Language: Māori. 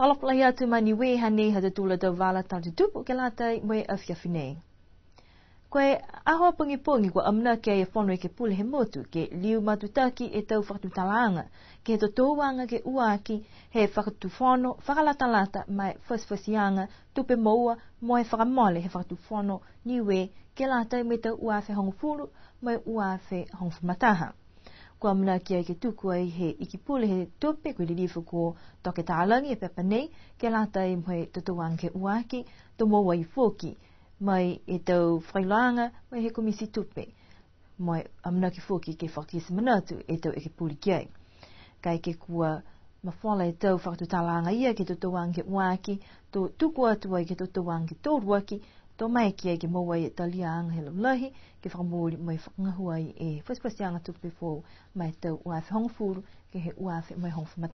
Alop la tu ma Niuean nei ha tula tau wala tau te tupu ke latai mai afia finei. Koe aho pungi kwa amna ke e whanoi ke pule he motu ke liu matutaki e tau whakatutalanga ke he totouanga ke uaki he whakatufano whakalatalata mai fosfosianga tupe moua mo he whakamole he whakatufano niwe ke latai mai tau uafe hongfuru mai uafe hongfumataha. Kwa amna ke ke tuku ai he ikipule he tupe koe lilifu ko toke tālangi e pepa nei ke latai mai totouanga ke uaki to moua i foki. Mai e tau whailanga mai he komisi tupe. Mai amna ki foki ke whakatisi manatu e tau e ke puli kiai. Kai ke kua mawhala e tau whakatutalanga ia ke totouanga ke uaki, to tuku atua i ke totouanga ke tōruaki, to mai kia ke mawai e talianga he laulahi, ke whakamori mai whakangahuai e whaspasianga tupe fō mai tau uafe hongfuru ke he uafe mai hongfumata.